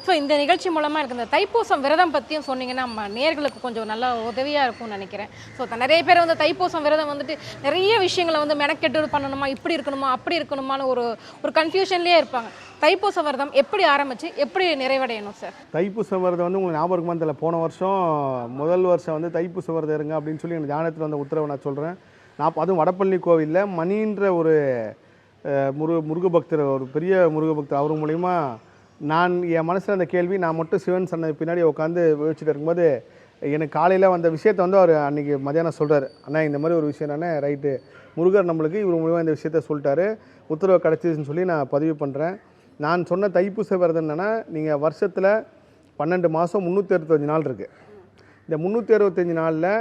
So இந்த நிகழ்ச்சி மூலமாக எனக்கு இந்த தைப்பூசம் விரதம் பற்றியும் சொன்னீங்கன்னா நம்ம நேர்களுக்கு கொஞ்சம் நல்லா உதவியாக இருக்கும்னு நினைக்கிறேன். ஸோ நிறைய பேர் வந்து தைப்பூசம் விரதம் வந்துட்டு நிறைய விஷயங்களை வந்து மெனக்கெட்டு பண்ணணுமா, இப்படி இருக்கணுமா, அப்படி இருக்கணுமான்னு ஒரு ஒரு கன்ஃபியூஷன்லேயே இருப்பாங்க. தைப்பூச விரதம் எப்படி ஆரம்பித்து எப்படி நிறைவடையணும் சார்? தைப்பூச விரதம் வந்து உங்களுக்கு ஞாபகம் இருக்குமான்னு தெரியல. போன வருஷம் முதல் வருஷம் வந்து தைப்பூச விரதம் இருங்க அப்படின்னு சொல்லி எனக்கு தியானத்தில் வந்த உத்தரவை நான் சொல்கிறேன். நான் அதுவும் வடபழனி கோவிலில் மணின்ற ஒரு முருக பக்தர், ஒரு பெரிய முருக பக்தர், அவர் மூலிமா நான் என் மனசில் அந்த கேள்வி நான் மட்டும் சிவன் சன்னதி பின்னாடி உட்காந்து யோசிச்சுட்டு இருக்கும்போது எனக்கு காலையில் வந்த விஷயத்தை வந்து அவர் அன்றைக்கி மதியானம் சொல்கிறார். அண்ணா இந்த மாதிரி ஒரு விஷயம் தானே, ரைட்டு, முருகர் நம்மளுக்கு இவர் மூலிமா இந்த விஷயத்த சொல்லிட்டாரு, உத்தரவு கிடச்சிதுன்னு சொல்லி நான் பதிவு பண்ணுறேன். நான் சொன்ன தைப்பூச விரதம் என்னென்னா, நீங்கள் வருஷத்தில் 12 மாதம் 365 நாள் இருக்குது. இந்த 365 நாளில்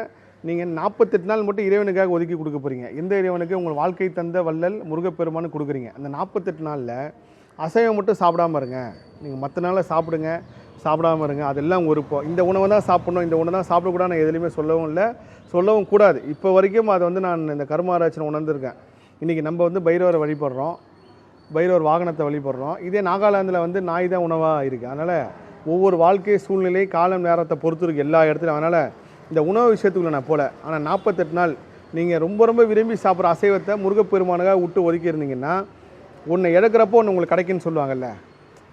நீங்கள் 48 நாள் மட்டும் இறைவனுக்காக ஒதுக்கி கொடுக்க போகிறீங்க. எந்த இறைவனுக்கு உங்கள் வாழ்க்கை தந்த வள்ளல் முருகப்பெருமானு கொடுக்குறீங்க. அந்த 48 நாளில் அசைவம் மட்டும் சாப்பிடாமல் இருங்க. நீங்கள் மற்ற நாளில் சாப்பிடுங்க, சாப்பிடாமல் இருங்க, அதெல்லாம் ஒரு இந்த உணவை தான் சாப்பிட்ணும், இந்த உணவை தான் சாப்பிடக்கூடாது நான் எதுலையுமே சொல்லவும் இல்லை, சொல்லவும் கூடாது. இப்போ வரைக்கும் அதை வந்து நான் இந்த கர்மாராய்ச்சியில் உணர்ந்துருக்கேன். இன்றைக்கி நம்ம வந்து பைரவரை வழிபடுறோம், பைரவர் வாகனத்தை வழிபடுறோம். இதே நாகாலாந்தில் வந்து நாய் தான் உணவாக இருக்குது. அதனால் ஒவ்வொரு வாழ்க்கை சூழ்நிலை காலம் நேரத்தை பொறுத்து இருக்குது எல்லா இடத்துலையும். அதனால் இந்த உணவு விஷயத்துக்குள்ள நான் போகல. ஆனால் 48 நாள் நீங்கள் ரொம்ப ரொம்ப விரும்பி சாப்பிட்ற அசைவத்தை முருகப்பெருமானுக்காக விட்டு ஒதுக்கி இருந்தீங்கன்னா ஒன்று இழக்கிறப்போ ஒன்று உங்களுக்கு கிடைக்குன்னு சொல்லுவாங்கல்ல.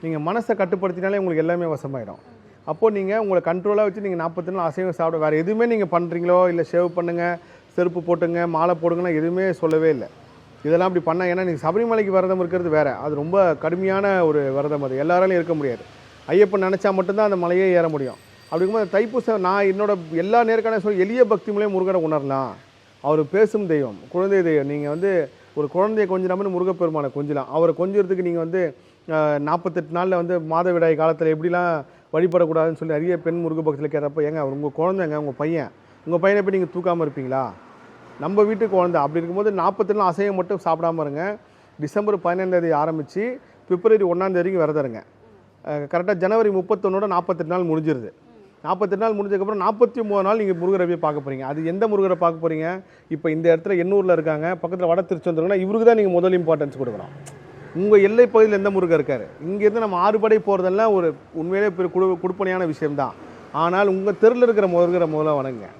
நீங்கள் மனசை கட்டுப்படுத்தினாலே உங்களுக்கு எல்லாமே வசமாயிடும். அப்போது நீங்கள் உங்களை கண்ட்ரோலாக வச்சு நீங்கள் 40 நாள் அசைவம் சாப்பிட வேறு எதுவுமே நீங்கள் பண்ணுறீங்களோ இல்லை ஷேவ் பண்ணுங்கள், செருப்பு போட்டுங்க, மாலை போடுங்கன்னா எதுவுமே சொல்லவே இல்லை. இதெல்லாம் அப்படி பண்ண, ஏன்னா நீங்கள் சபரிமலைக்கு விரதம் இருக்கிறது வேறு, அது ரொம்ப கடுமையான ஒரு விரதம், அது எல்லாராலையும் இருக்க முடியாது. ஐயப்பன் நினச்சா மட்டும்தான் அந்த மலையே ஏற முடியும். அப்படிங்கும்போது தைப்பூசம் நான் என்னோட எல்லா நேர்காண சொல்லி எளிய பக்தி மூலம் முருகனை உணரலாம். அவர் பேசும் தெய்வம், குழந்தை தெய்வம். நீங்கள் வந்து ஒரு குழந்தைய கொஞ்சலாமல் முருகப்பெருமானை கொஞ்சலாம். அவரை கொஞ்சறதுக்கு நீங்கள் வந்து 48 நாளில் வந்து மாதவிடாய் காலத்தில் எப்படிலாம் வழிபடக்கூடாதுன்னு சொல்லி நிறைய பெண் முருக பக்தியில் கேட்குறப்ப, ஏங்க அவர் உங்கள் குழந்தைங்க, உங்கள் பையனை போய் நீங்கள் தூக்காமல் இருப்பீங்களா? நம்ம வீட்டுக்கு குழந்தை. அப்படி இருக்கும்போது 40 நாள் அசைவம் மட்டும் சாப்பிடாமல் இருங்க. டிசம்பர் 15ஆம் தேதி ஆரம்பித்து பிப்ரவரி 1ஆம் தேதிக்கு விரதம் இருங்க. கரெக்டாக ஜனவரி 31 48 நாள் முடிஞ்சிருது. 48 நாள் முடிஞ்சதுக்கப்புறம் 49 நாள் நீங்கள் முருகரை போய் பார்க்க போகிறீங்க. அது எந்த முருகரை பார்க்க போகிறீங்க? இப்போ இந்த இடத்துல எண்ணூரில் இருக்காங்க, பக்கத்தில் வட திருச்செந்தூர்னா இவருக்கு தான் நீங்கள் முதல் இம்பார்ட்டன்ஸ் கொடுக்கணும். உங்கள் எல்லை பகுதியில் எந்த முருகர் இருக்கார்? இங்கேருந்து நம்ம 6 படை போகிறதெல்லாம் ஒரு உண்மையிலே கொடுப்பனையான விஷயம்தான். ஆனால் உங்கள் தெருவில் இருக்கிற முருகரை முதல்ல வணங்குங்க.